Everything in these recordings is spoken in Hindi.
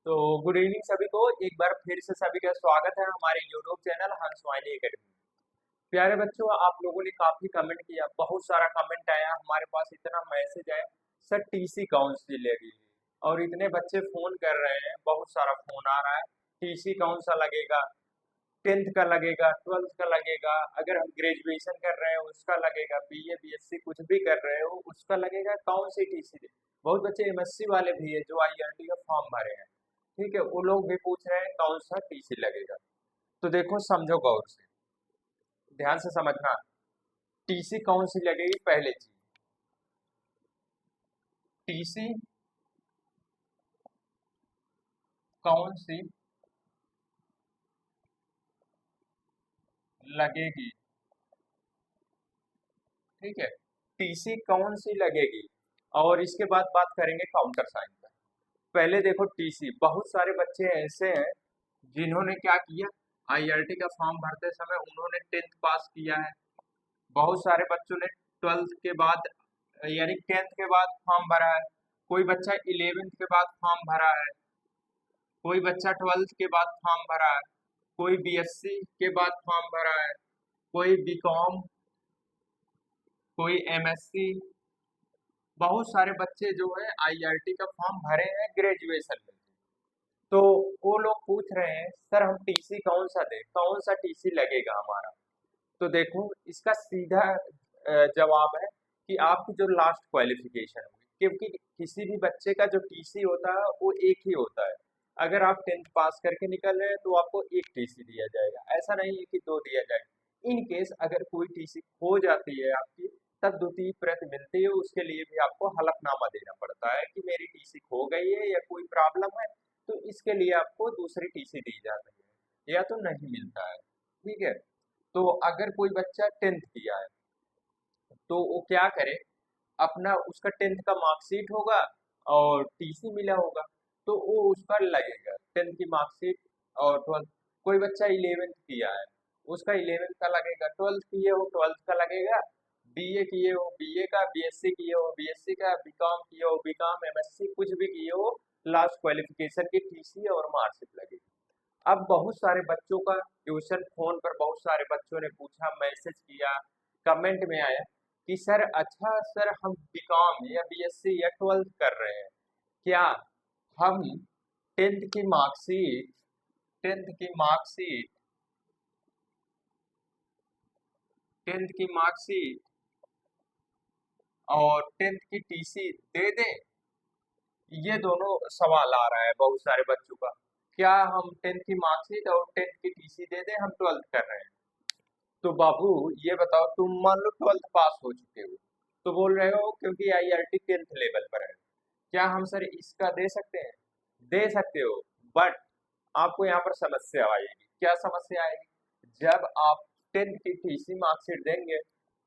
तो गुड इवनिंग सभी को। एक बार फिर से सभी का स्वागत है हमारे यूट्यूब चैनल हंस स्माइली एकेडमी। प्यारे बच्चों, आप लोगों ने काफी कमेंट किया, बहुत सारा कमेंट आया हमारे पास, इतना मैसेज आया सर टीसी कौन सी लगेगी, और इतने बच्चे फोन कर रहे हैं, बहुत सारा फोन आ रहा है। टीसी कौन सा लगेगा, 10th का लगेगा, 12th का लगेगा, अगर हम ग्रेजुएशन कर रहे हैं उसका लगेगा, बीए बीएससी कुछ भी कर रहे हो उसका लगेगा, कौन सी टीसी दे। बहुत बच्चे एमएससी वाले भी है जो आईआरटी का फॉर्म भरे हैं, ठीक है, वो लोग भी पूछ रहे हैं कौन सा टीसी लगेगा। तो देखो, समझो गौर से, ध्यान से समझना। टीसी कौन सी लगेगी, पहले चीज, टीसी कौन सी लगेगी, ठीक है, टीसी कौन सी लगेगी। और इसके बाद बात करेंगे काउंटर साइन पर। पहले देखो, टीसी, बहुत सारे बच्चे ऐसे हैं जिन्होंने क्या किया, आईआरटी का फॉर्म भरते समय उन्होंने 10th पास किया है। बहुत सारे बच्चों ने 12th के बाद यानी 10th के बाद फॉर्म भरा है। कोई बच्चा 11th के बाद फॉर्म भरा है, कोई बच्चा 12th के बाद फॉर्म भरा है, कोई बीएससी के बाद फॉर्म भरा है, कोई बीकॉम, कोई एमएससी। बहुत सारे बच्चे जो है आईआरटी का फॉर्म भरे हैं ग्रेजुएशन में। तो वो लोग पूछ रहे हैं सर हम टीसी कौन सा दें, कौन सा टीसी लगेगा हमारा। तो देखो, इसका सीधा जवाब है कि आपकी जो लास्ट क्वालिफिकेशन होगी, क्योंकि किसी भी बच्चे का जो टीसी होता है वो एक ही होता है। अगर आप 10th पास करके निकल रहे हैं तो आपको एक टीसी दिया जाएगा, ऐसा नहीं है कि दो दिया जाएगा। इन केस अगर कोई टीसी खो जाती है आपकी, तब द्वितीय प्रति मिलती है, उसके लिए भी आपको हलफनामा देना पड़ता है कि मेरी टीसी खो गई है या कोई प्रॉब्लम है, तो इसके लिए आपको दूसरी टीसी दी जाती है, या तो नहीं मिलता है, ठीक है। तो अगर कोई बच्चा 10th किया है तो वो क्या करे, अपना उसका 10th का मार्कशीट होगा और टीसी मिला होगा, तो वो उस पर लगेगा 10th की मार्कशीट। और 12th, कोई बच्चा 11th किया है उसका 11th का लगेगा, 12th किए हो 12th का लगेगा, बीए किए हो बीए का, बीएससी किए हो बीएससी का, बीकॉम किए हो बीकॉम, एमएससी कुछ भी किए हो, लास्ट क्वालिफिकेशन की टीसी और मार्कशीट लगेगी। अब बहुत सारे बच्चों का ट्यूशन फोन पर, बहुत सारे बच्चों ने पूछा, मैसेज किया, कमेंट में आया कि सर अच्छा सर हम बीकॉम या बीएससी या 12th कर रहे हैं, क्या हम 10th की मार्कशीट 10th की मार्कशीट 10th की मार्कशीट और 10th की टीसी दे दें। ये दोनों सवाल आ रहा है बहुत सारे बच्चों का, क्या हम 10th की मार्कशीट और 10th की टीसी दे दें, हम 12th कर रहे हैं। तो बाबू ये बताओ, तुम मान लो 12th पास हो चुके हो, तो बोल रहे हो क्योंकि आईआरटी 10th लेवल पर है, क्या हम सर इसका दे सकते हैं, दे सकते हो, बट आपको यहाँ पर समस्या आएगी। क्या समस्या आएगी, जब आप 10th की टीसी मार्कशीट देंगे,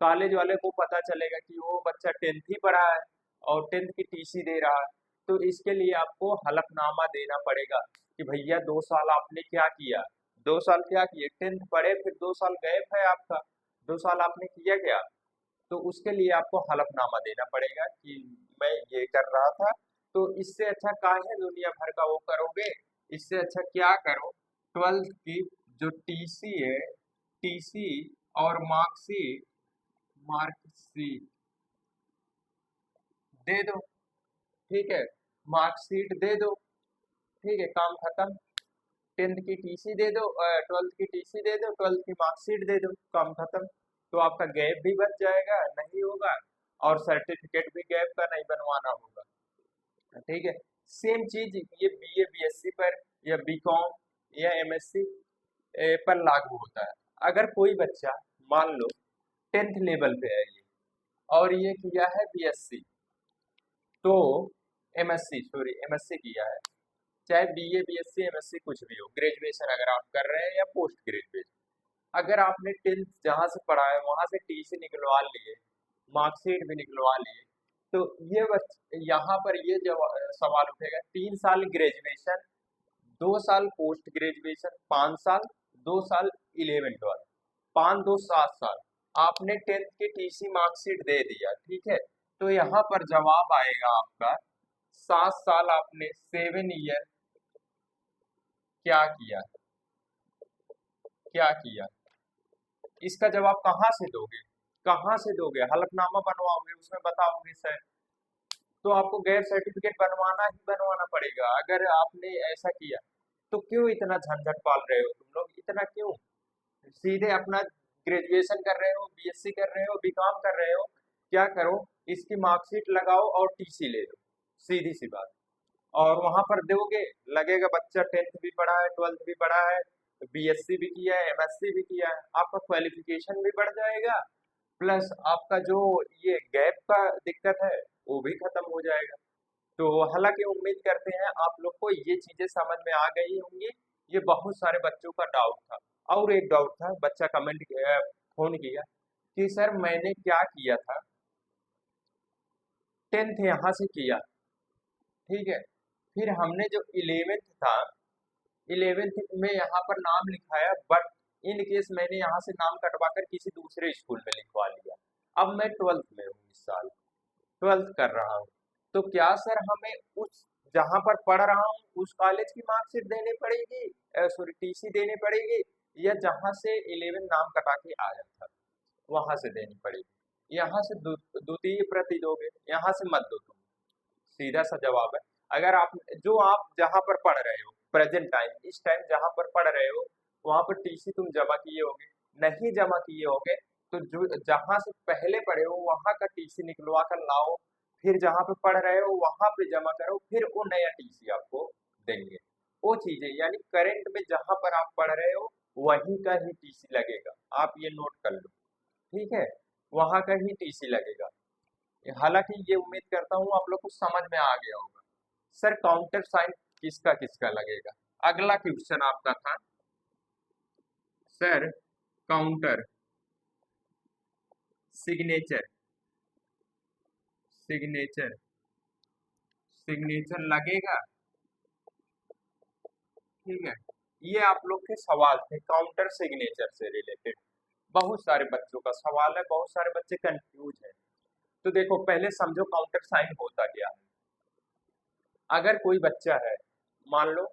कॉलेज वाले को पता चलेगा कि वो बच्चा 10th ही पढ़ा है और 10th की टीसी दे रहा है, तो इसके लिए आपको हलफनामा देना पड़ेगा कि भैया 2 साल आपने क्या किया, 2 साल क्या किए, 10th पढ़े फिर 2 साल गैप है आपका, 2 साल आपने किया क्या। तो उसके लिए आपको हलफनामा देना पड़ेगा कि मैं ये कर रहा था। तो इससे अच्छा काहे दुनिया भर का वो करोगे, इससे अच्छा क्या करो, 12th की जो टीसी है, टीसी और मार्कशीट मार्कशीट दे दो, ठीक है, मार्कशीट दे दो, ठीक है, काम खत्म। 10th की टीसी दे दो, 12th की टीसी दे दो, 12th की मार्कशीट दे दो, काम खत्म। तो आपका गैप भी बच जाएगा, नहीं होगा, और सर्टिफिकेट भी गैप का नहीं बनवाना होगा, ठीक है। सेम चीज ये बीए बीएससी पर या बीकॉम या एमएससी पर लागू होता है। अगर कोई बच्चा मान लो 10th लेवल पे है ये, और ये किया है बीएससी, तो एमएससी सॉरी एमएससी किया है, चाहे बीए बीएससी एमएससी कुछ भी हो, ग्रेजुएशन अगर आप कर रहे हैं या पोस्ट ग्रेजुएशन, अगर आपने 10th जहां से पढ़ा है वहां से टीसी निकलवा लिए, मार्कशीट भी निकलवा लिए, तो ये यहाँ पर ये सवाल उठेगा, 3 साल ग्रेजुएशन, 2 साल पोस्ट ग्रेजुएशन, 5 साल, 2 साल 11 12, 5 2 7 साल, आपने 10th की टीसी मार्कशीट दे दिया, ठीक है, तो यहाँ पर जवाब आएगा आपका 7 साल, आपने 7 ईयर क्या किया, क्या किया, इसका जवाब कहाँ से दोगे, कहाँ से दोगे? हलफनामा बनवाओगे, उसमें बताओगे सर, तो आपको गैर सर्टिफिकेट बनवाना ही बनवाना पड़ेगा। अगर आपने ऐसा किया तो क्यों इतना झंझट पाल रहे हो तुम लोग, इतना क्यों? सीधे अपना ग्रेजुएशन कर रहे हो, बीएससी कर रहे हो, बीकॉम कर रहे हो, क्या करो, इसकी मार्कशीट लगाओ और टीसी ले लो, सीधी सी बात। और वहां पर दोगे, लगेगा बच्चा 10th भी पढ़ा है, 12th भी पढ़ा है, बीएससी भी किया है, एमएससी भी किया है, आपका क्वालिफिकेशन भी बढ़ जाएगा, प्लस आपका जो ये गैप का दिक्कत है वो भी खत्म हो जाएगा। तो हालांकि उम्मीद करते हैं आप लोग को ये चीजें समझ में आ गई होंगी। ये बहुत सारे बच्चों का डाउट था। और एक डाउट था, बच्चा कमेंट फोन किया कि सर मैंने क्या किया था, 10th यहाँ से किया, ठीक है, फिर हमने जो 11th था, 11th में यहाँ पर नाम लिखाया, बट इन केस मैंने यहाँ से नाम कटवा कर किसी दूसरे स्कूल में लिखवा लिया। अब मैं 12th में हूँ, इस साल 12th कर रहा हूँ, तो क्या सर हमें उस जहाँ पर पढ़ रहा हूँ उस कॉलेज की मार्कशीट देनी पड़ेगी, सॉरी टीसी देनी पड़ेगी, या जहाँ से 11 नाम कटा के आया था वहां से देनी पड़ेगी? यहाँ से द्वितीय प्रति दोगे, यहाँ से मत दो तुम, सीधा सा जवाब है। अगर आप जो आप जहाँ पर पढ़ रहे हो प्रेजेंट टाइम, इस टाइम जहाँ पर पढ़ रहे हो वहां पर टीसी तुम जमा किए होगे, नहीं जमा किए होगे तो जो जहाँ से पहले पढ़े हो वहां का टीसी निकलवा कर लाओ, फिर जहाँ पे पढ़ रहे हो वहां पे जमा करो, फिर वो नया टीसी आपको देंगे। वो चीजें यानी करंट में जहां पर आप पढ़ रहे हो वहीं का ही टीसी लगेगा, आप ये नोट कर लो, ठीक है, वहां का ही टीसी लगेगा। हालांकि ये उम्मीद करता हूँ आप लोग को समझ में आ गया होगा। सर काउंटर साइन किसका किसका लगेगा, अगला क्वेश्चन आपका था sir, counter signature, signature, signature लगेगा, ठीक है, ये आप लोग के सवाल थे काउंटर सिग्नेचर से रिलेटेड। बहुत सारे बच्चों का सवाल है, बहुत सारे बच्चे कंफ्यूज हैं। तो देखो पहले समझो काउंटर साइन होता क्या है। अगर कोई बच्चा है, मान लो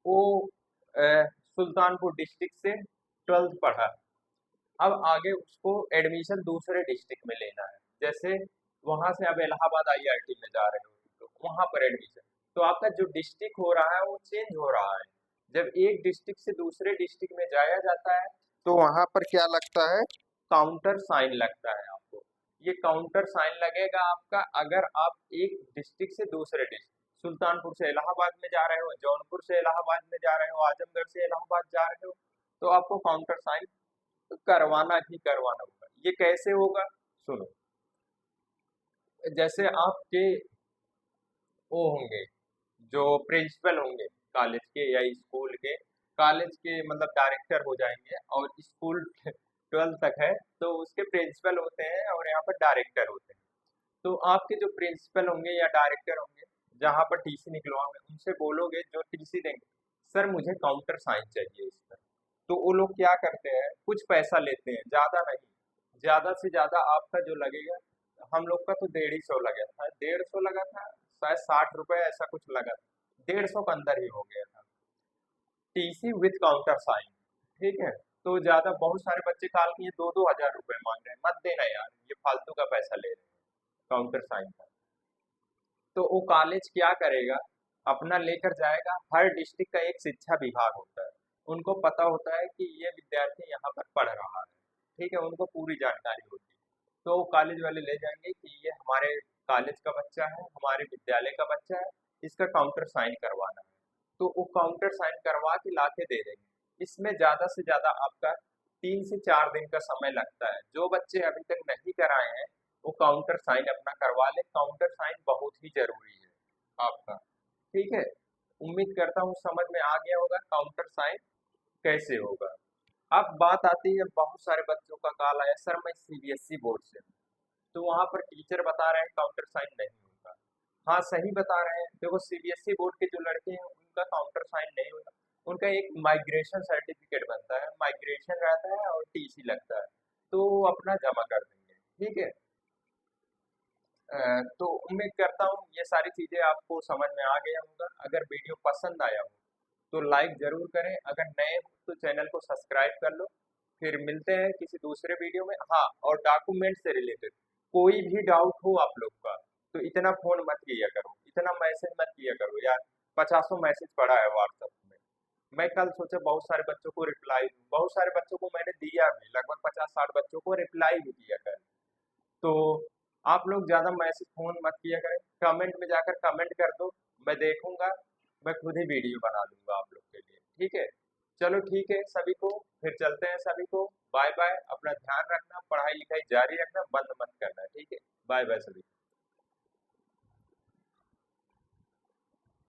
वो सुल्तानपुर डिस्ट्रिक्ट से 12th पढ़ा, अब आगे उसको एडमिशन दूसरे डिस्ट्रिक्ट में लेना है, जैसे वहां से अब इलाहाबाद आईआईटी में जा रहे हो तो वहां पर एडमिशन, तो आपका जो डिस्ट्रिक्ट हो रहा है वो चेंज हो रहा है। जब एक डिस्ट्रिक्ट से दूसरे डिस्ट्रिक्ट में जाया जाता है तो वहां पर क्या लगता है, काउंटर साइन लगता है आपको। ये काउंटर साइन लगेगा आपका अगर आप एक डिस्ट्रिक्ट से दूसरे डिस्ट्रिक्ट, सुल्तानपुर से इलाहाबाद में जा रहे हो, जौनपुर से इलाहाबाद में जा रहे हो, आजमगढ़ से इलाहाबाद जा रहे हो, तो आपको काउंटर साइन करवाना ही करवाना होगा। ये कैसे होगा, सुनो, जैसे आपके वो होंगे जो प्रिंसिपल होंगे कॉलेज के या स्कूल के, कॉलेज के मतलब डायरेक्टर हो जाएंगे, और स्कूल 12th तक है तो उसके प्रिंसिपल होते हैं और यहाँ पर डायरेक्टर होते हैं। तो आपके जो प्रिंसिपल होंगे या डायरेक्टर होंगे जहाँ पर टीसी निकलवाओगे, उनसे बोलोगे जो टीसी देंगे, सर मुझे काउंटर साइन चाहिए इस पर। तो वो लोग क्या करते हैं, कुछ पैसा लेते हैं, ज्यादा नहीं, ज्यादा से ज्यादा आपका जो लगेगा, हम लोग का तो 150 लगा था, 150 लगा था, शायद 60 रुपए ऐसा कुछ लगा था, 150 के अंदर ही हो गया था टीसी विद काउंटर साइन, ठीक है। तो ज्यादा बहुत सारे बच्चे काल के 2-2 हजार रुपए मांग रहे हैं, मत देना यार, ये फालतू का पैसा ले रहे हैं काउंटर साइन का। तो वो कॉलेज क्या करेगा, अपना लेकर जाएगा, हर डिस्ट्रिक्ट का एक शिक्षा विभाग होता है, उनको पता होता है कि ये विद्यार्थी यहाँ पर पढ़ रहा है, ठीक है, उनको पूरी जानकारी होती है। तो वो कॉलेज वाले ले जाएंगे कि ये हमारे कॉलेज का बच्चा है, हमारे विद्यालय का बच्चा है, इसका काउंटर साइन करवाना है, तो वो काउंटर साइन करवा के ला के दे देंगे। इसमें ज्यादा से ज्यादा आपका 3 से 4 दिन का समय लगता है। जो बच्चे अभी तक नहीं कराए हैं वो काउंटर साइन अपना करवा ले, काउंटर साइन बहुत ही जरूरी है आपका, ठीक है। उम्मीद करता हूँ समझ में आ गया होगा काउंटर साइन कैसे होगा। अब बात आती है, बहुत सारे बच्चों का कॉल आया, सर मैं सीबीएसई बोर्ड से हूँ, तो वहां पर टीचर बता रहे हैं काउंटर साइन नहीं होगा। हाँ सही बता रहे हैं, देखो सीबीएसई बोर्ड के जो लड़के हैं उनका काउंटर साइन नहीं होगा, उनका एक माइग्रेशन सर्टिफिकेट बनता है, माइग्रेशन रहता है और टीसी लगता है, तो वो अपना जमा कर देंगे, ठीक है। तो उम्मीद करता हूँ ये सारी चीजें आपको समझ में आ गया होगा। अगर वीडियो पसंद आया हो तो लाइक जरूर करें, अगर नए हो तो चैनल को सब्सक्राइब कर लो। फिर मिलते हैं किसी दूसरे वीडियो में। हाँ, और डॉक्यूमेंट से रिलेटेड कोई भी डाउट हो आप लोग का तो इतना फोन मत किया करो, इतना मैसेज मत किया करो यार। 50 मैसेज पड़ा है व्हाट्सएप में। मैं कल सोचा बहुत सारे बच्चों को रिप्लाई दूं, बहुत सारे बच्चों को मैंने दिया भी, लगभग 50-60 बच्चों को रिप्लाई भी किया कल। तो आप लोग ज्यादा मैसेज फोन मत किया करें, कमेंट में जाकर कमेंट कर दो, मैं देखूंगा, मैं खुद ही वीडियो बना दूंगा आप लोग के लिए, ठीक है। चलो ठीक है सभी को, फिर चलते हैं सभी को। बाय बाय, अपना ध्यान रखना, पढ़ाई लिखाई जारी रखना, बंद मत करना, ठीक है। बाय बाय सभी को।